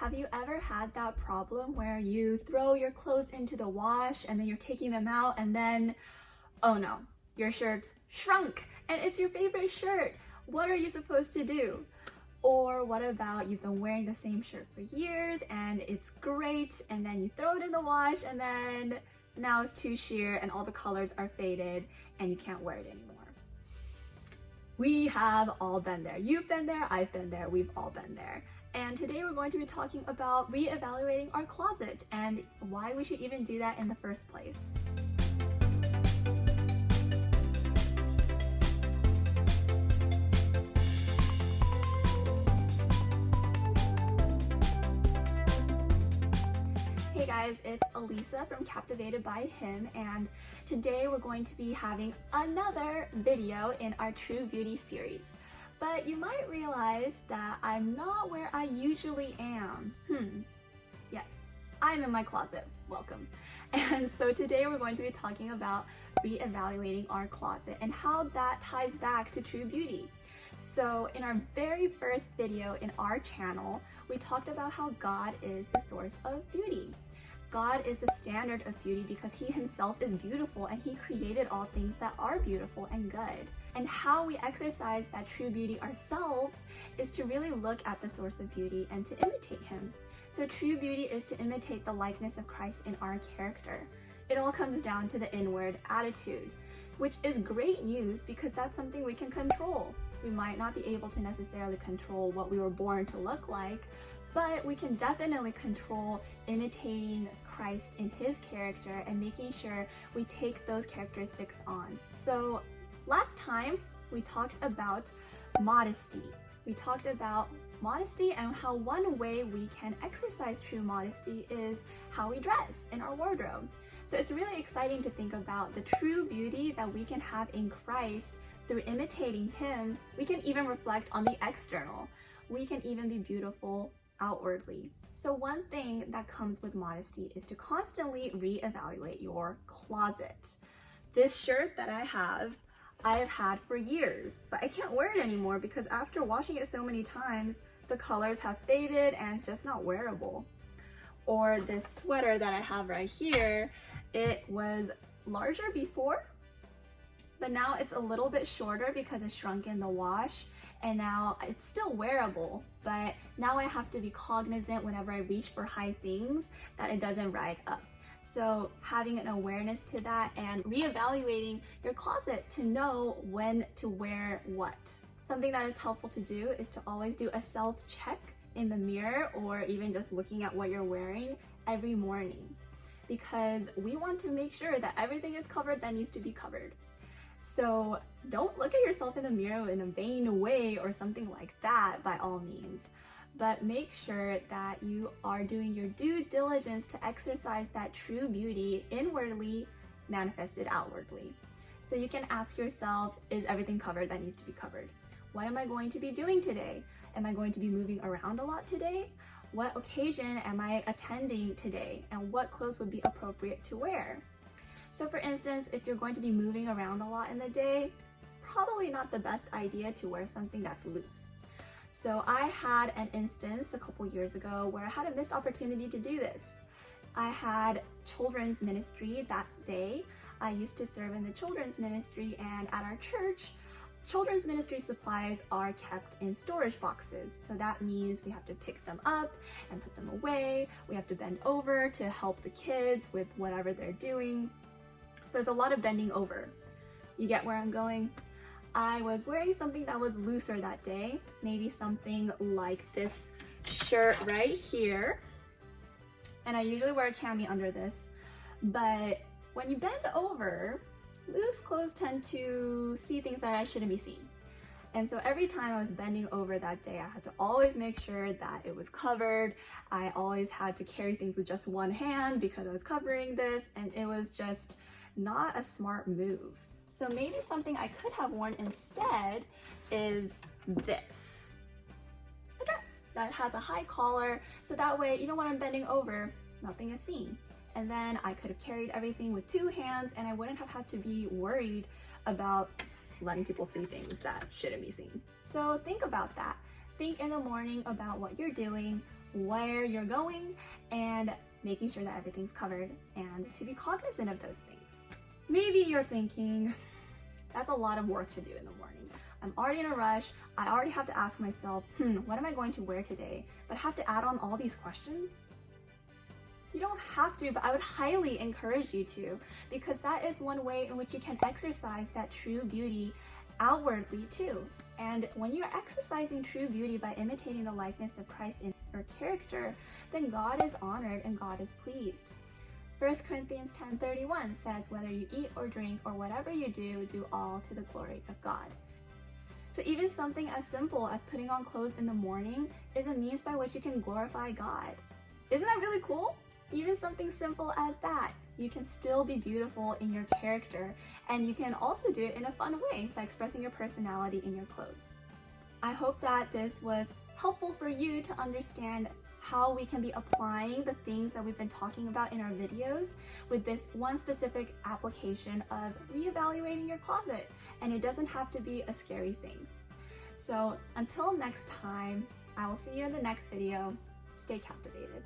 Have you ever had that problem where you throw your clothes into the wash and then you're taking them out and then, oh no, your shirt's shrunk and it's your favorite shirt? What are you supposed to do? Or what about you've been wearing the same shirt for years and it's great, and then you throw it in the wash and then now it's too sheer and all the colors are faded and you can't wear it anymore. We have all been there. You've been there, I've been there, we've all been there. And today we're going to be talking about reevaluating our closet and why we should even do that in the first place. Hey guys, it's Alisa from Captivated by Him, and today we're going to be having another video in our True Beauty series. But you might realize that I'm not where I usually am. Yes, I'm in my closet. Welcome. And so today we're going to be talking about reevaluating our closet and how that ties back to true beauty. So in our very first video in our channel, we talked about how God is the source of beauty. God is the standard of beauty because He Himself is beautiful and He created all things that are beautiful and good. And how we exercise that true beauty ourselves is to really look at the source of beauty and to imitate Him. So true beauty is to imitate the likeness of Christ in our character. It all comes down to the inward attitude, which is great news because that's something we can control. We might not be able to necessarily control what we were born to look like, but we can definitely control imitating Christ in His character and making sure we take those characteristics on. So last time we talked about modesty. We talked about modesty and how one way we can exercise true modesty is how we dress in our wardrobe. So it's really exciting to think about the true beauty that we can have in Christ through imitating Him. We can even reflect on the external. We can even be beautiful outwardly. So one thing that comes with modesty is to constantly reevaluate your closet. This shirt that I have had for years, but I can't wear it anymore because after washing it so many times, the colors have faded and it's just not wearable. Or this sweater that I have right here, it was larger before, but now it's a little bit shorter because it shrunk in the wash, and now it's still wearable, but now I have to be cognizant whenever I reach for high things that it doesn't ride up. So having an awareness to that and reevaluating your closet to know when to wear what. Something that is helpful to do is to always do a self-check in the mirror or even just looking at what you're wearing every morning, because we want to make sure that everything is covered that needs to be covered. So don't look at yourself in the mirror in a vain way or something like that by all means, but make sure that you are doing your due diligence to exercise that true beauty inwardly manifested outwardly. So you can ask yourself, is everything covered that needs to be covered? What am I going to be doing today? Am I going to be moving around a lot today? What occasion am I attending today? And what clothes would be appropriate to wear? So for instance, if you're going to be moving around a lot in the day, it's probably not the best idea to wear something that's loose. So I had an instance a couple years ago where I had a missed opportunity to do this. I had children's ministry that day. I used to serve in the children's ministry, and at our church, children's ministry supplies are kept in storage boxes. So that means we have to pick them up and put them away. We have to bend over to help the kids with whatever they're doing. So there's a lot of bending over. You get where I'm going? I was wearing something that was looser that day, maybe something like this shirt right here. And I usually wear a cami under this, but when you bend over, loose clothes tend to see things that I shouldn't be seeing. And so every time I was bending over that day, I had to always make sure that it was covered. I always had to carry things with just one hand because I was covering this, and it was just not a smart move. So maybe something I could have worn instead is this. A dress that has a high collar, so that way even when I'm bending over, nothing is seen. And then I could have carried everything with two hands and I wouldn't have had to be worried about letting people see things that shouldn't be seen. So think about that. Think in the morning about what you're doing. where you're going and making sure that everything's covered, and to be cognizant of those things. Maybe you're thinking, that's a lot of work to do in the morning. I'm already in a rush. I already have to ask myself, what am I going to wear today? But I have to add on all these questions? You don't have to, but I would highly encourage you to, because that is one way in which you can exercise that true beauty outwardly too. And when you're exercising true beauty by imitating the likeness of Christ in your character, then God is honored and God is pleased. 1 Corinthians 10:31 says, whether you eat or drink or whatever you do, do all to the glory of God. So even something as simple as putting on clothes in the morning is a means by which you can glorify God. Isn't that really cool? Even something simple as that. You can still be beautiful in your character, and you can also do it in a fun way by expressing your personality in your clothes. I hope that this was helpful for you to understand how we can be applying the things that we've been talking about in our videos with this one specific application of reevaluating your closet. And it doesn't have to be a scary thing. So until next time, I will see you in the next video. Stay captivated.